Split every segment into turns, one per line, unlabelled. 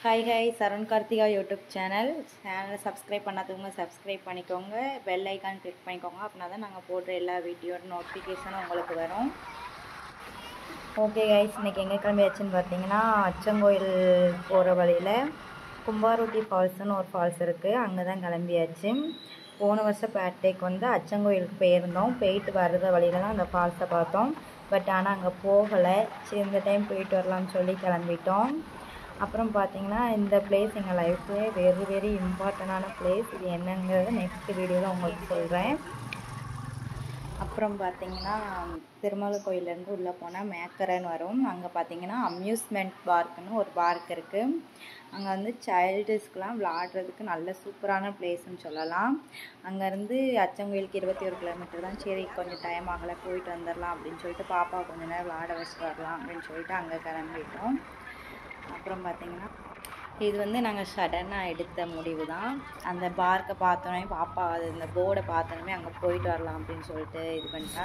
Hi hi சரண் Karthika YouTube சேனலை subscribe பண்ணாதவங்க subscribe பண்ணிக்கோங்க, பெல் ஐக்கான் கிளிக் பண்ணிக்கோங்க. அப்படின்னா தான் நாங்கள் போடுற எல்லா வீடியோட நோட்டிஃபிகேஷனும் உங்களுக்கு வரும். ஓகே கைஸ், இன்றைக்கி எங்கே கிளம்பியாச்சுன்னு பார்த்தீங்கன்னா, அச்சங்கோயில் போகிற வழியில் கும்பாரொட்டி ஃபால்ஸ்னு ஒரு ஃபால்ஸ் இருக்குது, அங்கே தான் கிளம்பியாச்சு. போன வருஷம் பர்த்டேக்கு வந்து அச்சங்கோயிலுக்கு போயிருந்தோம். போயிட்டு வர்ற வழியில் தான் அந்த ஃபால்ஸை பார்த்தோம். பட் ஆனால் அங்கே போகலை. சரி, இந்த டைம் போயிட்டு வரலாம்னு சொல்லி கிளம்பிட்டோம். அப்புறம் பார்த்திங்கன்னா, இந்த பிளேஸ் எங்கள் லைஃப்லேயே வெரி இம்பார்ட்டண்டான பிளேஸ். இது என்னங்கிறத நெக்ஸ்ட் வீடியோவில் உங்களுக்கு சொல்கிறேன். அப்புறம் பார்த்திங்கன்னா, திருமலை கோயிலேருந்து உள்ளே போனால் மேக்கரைன்னு வரும். அங்கே பார்த்திங்கன்னா அம்யூஸ்மெண்ட் பார்க்குன்னு ஒரு பார்க் இருக்குது. அங்கே வந்து சைல்டுஸ்க்கெலாம் விளாடுறதுக்கு நல்ல சூப்பரான பிளேஸ்ன்னு சொல்லலாம். அங்கேருந்து அச்சங்கோயிலுக்கு 21 கிலோமீட்டர் தான். சரி, கொஞ்சம் டைம் ஆகலை, போயிட்டு வந்துடலாம் அப்படின்னு சொல்லிட்டு பாப்பா கொஞ்சம் நேரம் விளாட வச்சுட்டு வரலாம் அப்படின்னு சொல்லிட்டு அங்கே கிளம்பிட்டோம். அப்புறம் பார்த்திங்கன்னா, இது வந்து நாங்கள் சடனாக எடுத்த முடிவு தான். அந்த பார்க்கை பார்த்தோன்னே பாப்பா அது இந்த போர்டை பார்த்தோன்னே அங்கே போயிட்டு வரலாம் அப்படின்னு சொல்லிட்டு இது பண்ணிட்டா.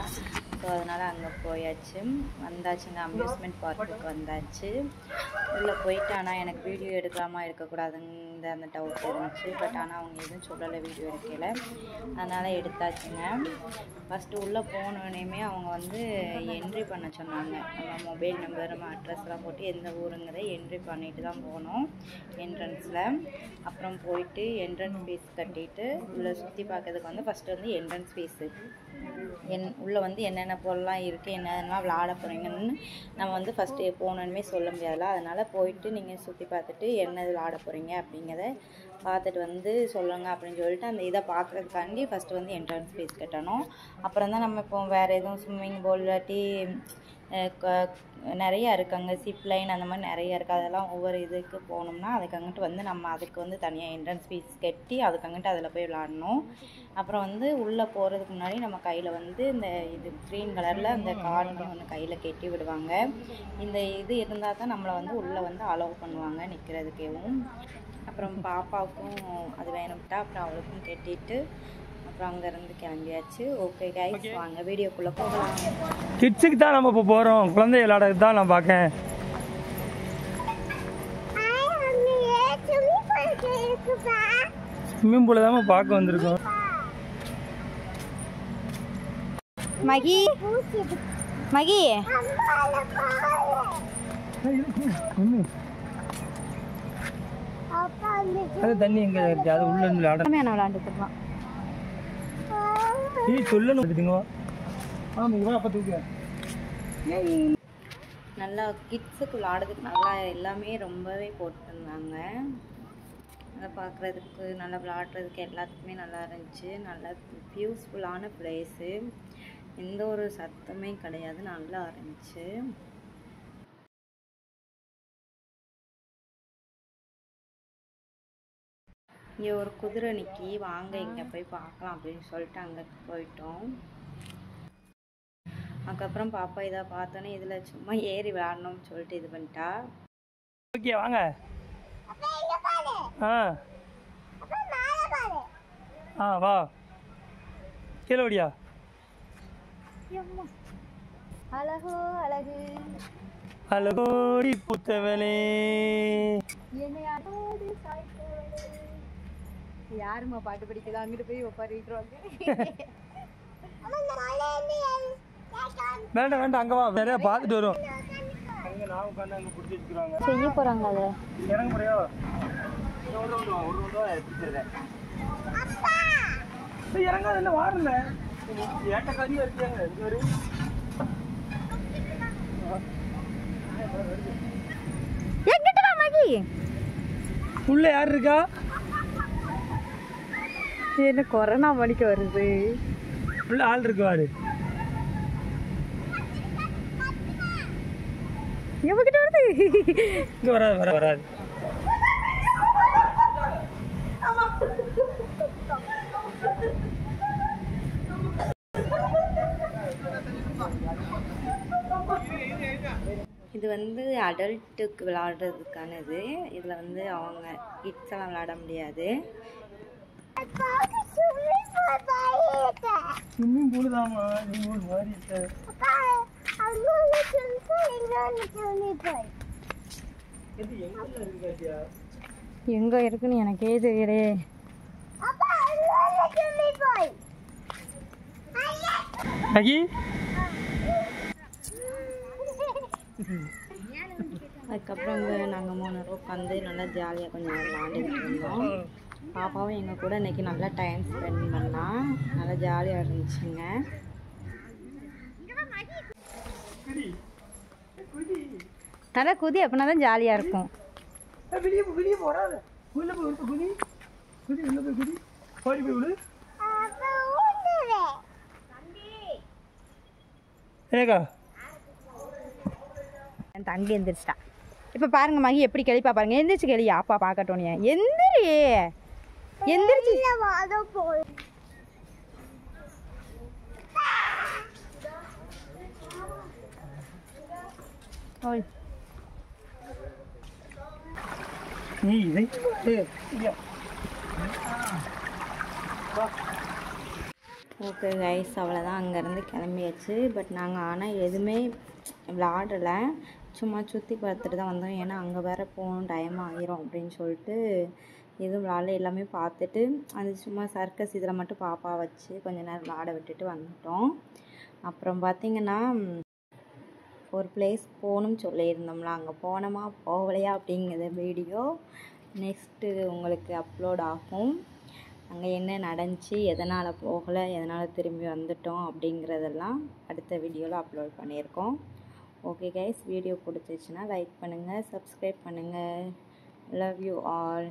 ஸோ அதனால் அங்கே போயாச்சு, வந்தாச்சுங்க. அம்யூஸ்மெண்ட் பார்க்குக்கு வந்தாச்சு. உள்ளே போயிட்டு ஆனால் எனக்கு வீடியோ எடுக்கலாமா எடுக்கக்கூடாதுங்க அந்த டவுட் இருந்துச்சு. பட் ஆனால் அவங்க எதுவும் சொல்லலை, வீடியோ எடுக்கலை. அதனால் எடுத்தாச்சுங்க. ஃபஸ்ட்டு உள்ளே போனோடனேயுமே அவங்க வந்து என்ட்ரி பண்ண சொன்னாங்க. நம்ம மொபைல் நம்பர், நம்ம அட்ரஸ்லாம் போட்டு எந்த ஊருங்கிறத என்ட்ரி பண்ணிட்டு தான் போனோம் என்ட்ரன்ஸில். அப்புறம் போயிட்டு என்ட்ரன்ஸ் ஃபீஸ் கட்டிட்டு உள்ளே சுற்றி பார்க்கறதுக்கு வந்து ஃபஸ்ட்டு வந்து என்ட்ரன்ஸ் ஃபீஸு உள்ளே வந்து என்னென்ன பொருள்லாம் இருக்குது, என்னென்னலாம் விளாட போகிறீங்கன்னு நம்ம வந்து ஃபஸ்ட்டு போனோன்னுமே சொல்ல முடியாதுல்ல. அதனால் போயிட்டு நீங்கள் சுற்றி பார்த்துட்டு என்னது விளாட போகிறீங்க அப்படிங்கிறத பார்த்துட்டு வந்து சொல்லுங்கள் அப்படின்னு சொல்லிட்டு அந்த இதை பார்க்குறதுக்காண்டி ஃபஸ்ட்டு வந்து என்ட்ரன்ஸ் ஃபீஸ் கட்டணும். அப்புறம் தான் நம்ம இப்போ வேறு எதுவும் ஸ்விம்மிங் பூல் இல்லாட்டி நிறையா இருக்குது அங்கே சிப்லைன் அந்த மாதிரி நிறையா இருக்குது. அதெல்லாம் ஒவ்வொரு இதுக்கு போகணும்னா அதுக்கு அங்கிட்டு வந்து நம்ம அதுக்கு வந்து தனியாக என்ட்ரன்ஸ் ஃபீஸ் கட்டி அதுக்கு அங்கிட்டு அதில் போய் விளாடணும். அப்புறம் வந்து உள்ளே போகிறதுக்கு முன்னாடி நம்ம கையில் வந்து இந்த இது க்ரீன் கலரில் அந்த கார்டு ஒன்று கையில் கட்டி விடுவாங்க. இந்த இது இருந்தால் தான் நம்மளை வந்து உள்ளே வந்து அலோவ் பண்ணுவாங்க நிற்கிறதுக்கேவும். அப்புறம் பாப்பாவுக்கும் அது வேணும்ட்டா அப்புறம் அவளுக்கும் கட்டிட்டு அப்புறம் அங்கேருந்து கிளம்பியாச்சு. ஓகே கைஸ், வாங்க வீடியோக்குள்ளே போகலாம்.
கிட்ஸுக்கு தான் நம்ம இப்போ போகிறோம், குழந்தை விளையாடுறது தான் நான் பார்க்கேன். ஸ்விம்மிங் பூலை தான் பார்க்க வந்திருக்கோம்.
மகி மகி
அது தண்ணி எங்கே இருக்கு, அது உள்ள இருந்து
விளாண்டுட்டு இருக்கான்.
சொல்லணும்.
நல்லா கிட்ஸுக்கு விளாடுறதுக்கு நல்லா எல்லாமே ரொம்பவே போட்டிருந்தாங்க. நல்லா பார்க்குறதுக்கு நல்லா விளாடுறதுக்கு எல்லாத்துக்குமே நல்லா இருந்துச்சு. நல்லா பியூஸ்ஃபுல்லான பிளேஸு, எந்த ஒரு சத்தமே கிடையாது, நல்லா இருந்துச்சு. இங்கே ஒரு குதிரை நிற்கி, வாங்க இங்கே போய் பார்க்கலாம் அப்படின்னு சொல்லிட்டு அங்கே போயிட்டோம். அதுக்கப்புறம் பாப்பா இதை பார்த்தோன்னே இதில் சும்மா ஏறி விளாடணும்னு சொல்லிட்டு இது பண்ணிட்டா.
ஓகே வாங்க. வா கீழே ஓடியா.
அழகோ அழகு
அழகோடி புத்தவளே,
யாருமா பாட்டு படிக்குது, அங்கிட்டு போய் ஒப்பாரிட்டுருவாங்க.
வேண்டாம் அங்கே வா, நிறையா பார்த்துட்டு வரும்.
செய்ய போறாங்க அதை
இறங்க முடியா. இறங்காது இல்லை, வாரல ஏட்ட கறியா இருக்காங்க. உள்ள யார் இருக்கா?
என்ன கொரோனா மணிக்கு வருது,
உள்ள ஆள் இருக்கு வாரு.
எவகிட்ட வருது?
இங்க வராது.
இது வந்து அடல்ட்டுக்கு விளையாடுறதுக்கானது. இதில் வந்து அவங்க கிட்ஸ் எல்லாம் விளையாட முடியாது.
ஸ்விம்மிங் பூல் தான்மா, ஸ்விம்மிங் பூல் மாதிரி
எங்கே இருக்குன்னு எனக்கே தெரியலையே. அதுக்கப்புறம் இங்கே நாங்கள் 3 பேரும் உட்காந்து நல்லா ஜாலியாக கொஞ்சம் விளாண்டுக்கிட்டு இருந்தோம். பாப்பாவும் எங்கள் கூட இன்றைக்கி நல்லா டைம் ஸ்பெண்ட் பண்ணா. நல்லா ஜாலியாக இருந்துச்சுங்க. நல்லா குதி, அப்படின்னா தான் ஜாலியாக இருக்கும். என் தங்கி எந்திரிச்சிட்டா. இப்போ பாருங்க மகி எப்படி கெளிப்பா பாருங்க. எந்திரிச்சு கெளியா, அப்பா பார்க்கட்டும். எந்திரி எந்திரிச்சு. ஓய் ஓகே கைஸ், அவ்வளோதான். அங்கேருந்து கிளம்பியாச்சு. பட் நாங்கள் ஆனால் எதுவுமே விளாடலை, சும்மா சுற்றி பார்த்துட்டு தான் வந்தோம். ஏன்னா அங்கே வேறு போகணும், டைம் ஆகிரும் அப்படின்னு சொல்லிட்டு எதுவும் விளாட எல்லாமே பார்த்துட்டு அது சும்மா சர்க்கஸ் இதில் மட்டும் பாப்பா வச்சு கொஞ்ச நேரம் விளாட விட்டுட்டு வந்துட்டோம். அப்புறம் பார்த்திங்கன்னா ஒரு பிளேஸ் போகணும்னு சொல்லியிருந்தோம்ல, அங்கே போனோமா போகலையா அப்படிங்கிற வீடியோ நெக்ஸ்ட்டு உங்களுக்கு அப்லோட் ஆகும். அங்கே என்ன நடந்துச்சு, எதனால் போகலை, எதனால் திரும்பி வந்துட்டோம் அப்படிங்கிறதெல்லாம் அடுத்த வீடியோவில் அப்லோட் பண்ணியிருக்கோம். ஓகே கைஸ், வீடியோ பிடிச்சிச்சுன்னா லைக் பண்ணுங்கள், சப்ஸ்கிரைப் பண்ணுங்கள். Love you all.